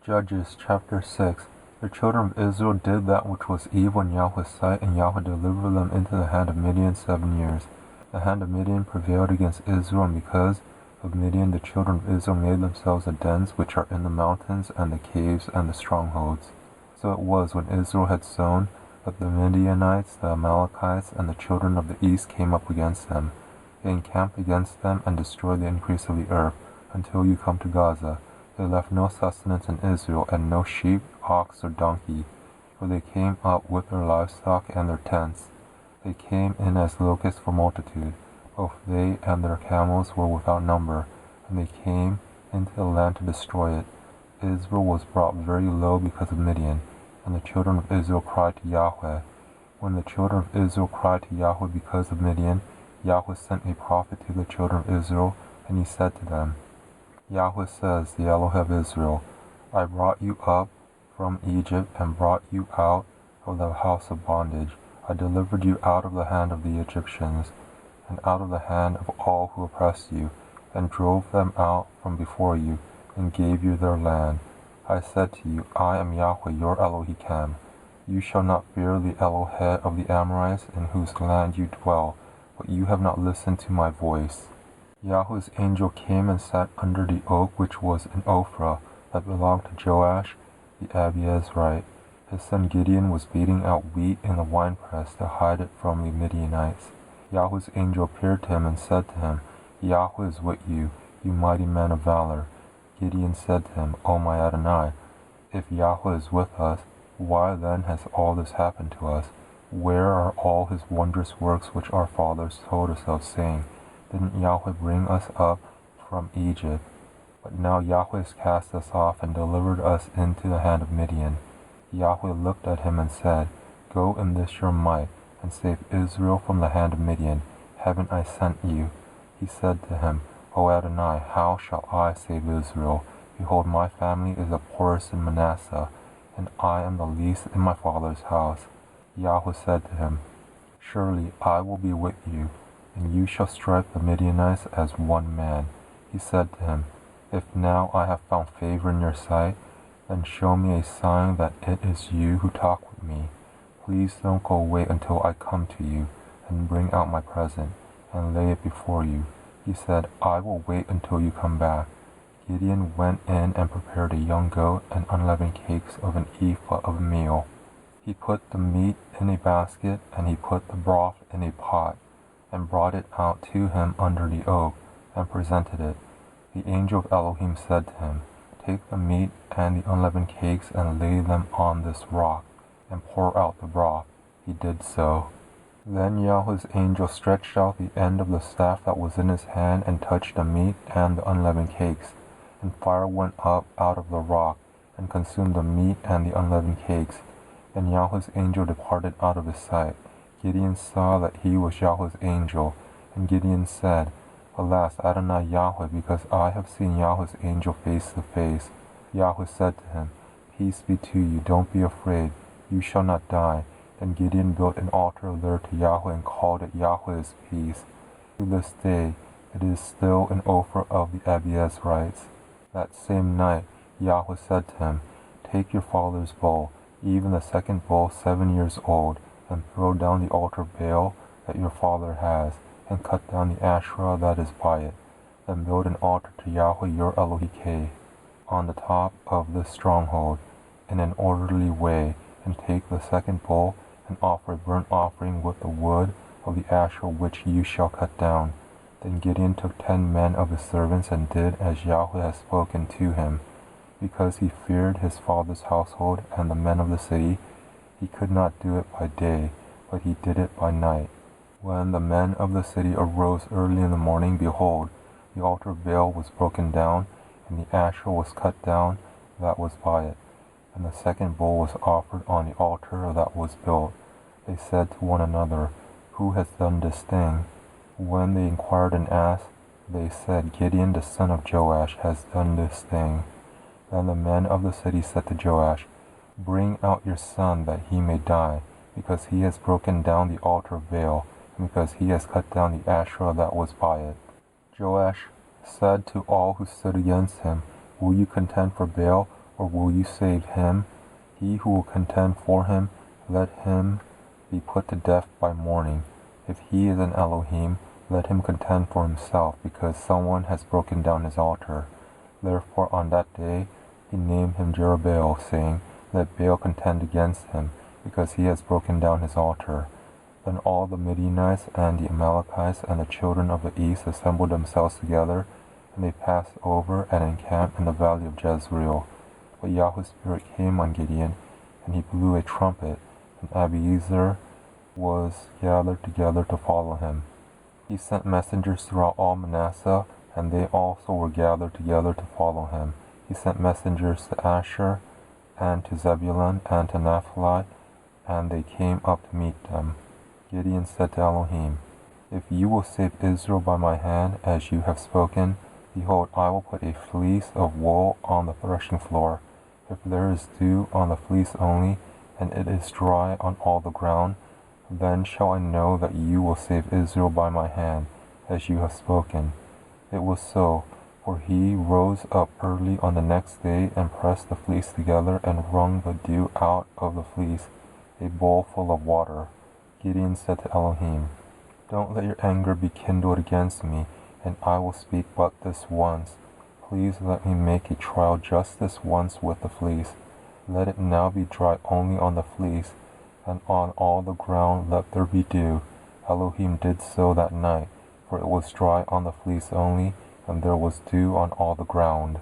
Judges chapter 6. The children of Israel did that which was evil in Yahweh's sight, and Yahweh delivered them into the hand of Midian 7 years. The hand of Midian prevailed against Israel, and because of Midian the children of Israel made themselves the dens which are in the mountains, and the caves, and the strongholds. So it was, when Israel had sown, that the Midianites, the Amalekites, and the children of the east came up against them. They encamped against them, and destroyed the increase of the earth, until you come to Gaza. They left no sustenance in Israel, and no sheep, ox, or donkey, for they came up with their livestock and their tents. They came in as locusts for multitude. Both they and their camels were without number, and they came into the land to destroy it. Israel was brought very low because of Midian, and the children of Israel cried to Yahweh. When the children of Israel cried to Yahweh because of Midian, Yahweh sent a prophet to the children of Israel, and he said to them, Yahweh says, the Elohim of Israel, I brought you up from Egypt and brought you out of the house of bondage. I delivered you out of the hand of the Egyptians, and out of the hand of all who oppressed you, and drove them out from before you, and gave you their land. I said to you, I am Yahweh your Elohim. You shall not fear the Elohim of the Amorites, in whose land you dwell, but you have not listened to my voice. Yahweh's angel came and sat under the oak which was in Ophrah, that belonged to Joash the Abiezrite. His son Gideon was beating out wheat in the winepress to hide it from the Midianites. Yahweh's angel appeared to him and said to him, Yahweh is with you, you mighty man of valor. Gideon said to him, O my Adonai, if Yahweh is with us, why then has all this happened to us? Where are all his wondrous works which our fathers told us of, saying, Didn't Yahweh bring us up from Egypt? But now Yahweh has cast us off and delivered us into the hand of Midian. Yahweh looked at him and said, Go in this your might, and save Israel from the hand of Midian. Haven't I sent you? He said to him, O Adonai, how shall I save Israel? Behold, my family is the poorest in Manasseh, and I am the least in my father's house. Yahweh said to him, Surely I will be with you, and you shall strike the Midianites as one man. He said to him, If now I have found favor in your sight, then show me a sign that it is you who talk with me. Please don't go away until I come to you, and bring out my present, and lay it before you. He said, I will wait until you come back. Gideon went in and prepared a young goat and unleavened cakes of an ephah of meal. He put the meat in a basket, and he put the broth in a pot, and brought it out to him under the oak, and presented it. The angel of Elohim said to him, Take the meat and the unleavened cakes, and lay them on this rock, and pour out the broth. He did so. Then Yahweh's angel stretched out the end of the staff that was in his hand, and touched the meat and the unleavened cakes. And fire went up out of the rock, and consumed the meat and the unleavened cakes. Then Yahweh's angel departed out of his sight. Gideon saw that he was Yahweh's angel, and Gideon said, Alas, Adonai Yahweh, because I have seen Yahweh's angel face to face. Yahweh said to him, Peace be to you, don't be afraid, you shall not die. Then Gideon built an altar there to Yahweh and called it Yahweh's Peace. To this day it is still an Ophrah of the Abiezrites. That same night Yahweh said to him, Take your father's bow, even the second bull 7 years old, and throw down the altar Baal that your father has, and cut down the Asherah that is by it. Then build an altar to Yahweh your Elohim on the top of this stronghold, in an orderly way, and take the second bull, and offer a burnt offering with the wood of the Asherah which you shall cut down. Then Gideon took 10 men of his servants, and did as Yahweh had spoken to him. Because he feared his father's household and the men of the city, he could not do it by day, but he did it by night. When the men of the city arose early in the morning, behold, the altar of Baal was broken down, and the Asherah was cut down that was by it. And the second bull was offered on the altar that was built. They said to one another, Who has done this thing? When they inquired and asked, they said, Gideon the son of Joash has done this thing. Then the men of the city said to Joash, Bring out your son that he may die, because he has broken down the altar of Baal, and because he has cut down the Asherah that was by it. Joash said to all who stood against him, Will you contend for Baal, or will you save him? He who will contend for him, let him be put to death by morning. If he is an Elohim, let him contend for himself, because someone has broken down his altar. Therefore on that day he named him Jerubbaal, saying, Let Baal contend against him, because he has broken down his altar. Then all the Midianites and the Amalekites and the children of the east assembled themselves together, and they passed over and encamped in the valley of Jezreel. But Yahweh's Spirit came on Gideon, and he blew a trumpet, and Abiezer was gathered together to follow him. He sent messengers throughout all Manasseh, and they also were gathered together to follow him. He sent messengers to Asher, and to Zebulun, and to Naphtali, and they came up to meet them. Gideon said to Elohim, If you will save Israel by my hand, as you have spoken, behold, I will put a fleece of wool on the threshing floor. If there is dew on the fleece only, and it is dry on all the ground, then shall I know that you will save Israel by my hand, as you have spoken. It was so, for he rose up early on the next day, and pressed the fleece together, and wrung the dew out of the fleece, a bowl full of water. Gideon said to Elohim, Don't let your anger be kindled against me, and I will speak but this once. Please let me make a trial just this once with the fleece. Let it now be dry only on the fleece, and on all the ground let there be dew. Elohim did so that night, for it was dry on the fleece only, and there was dew on all the ground.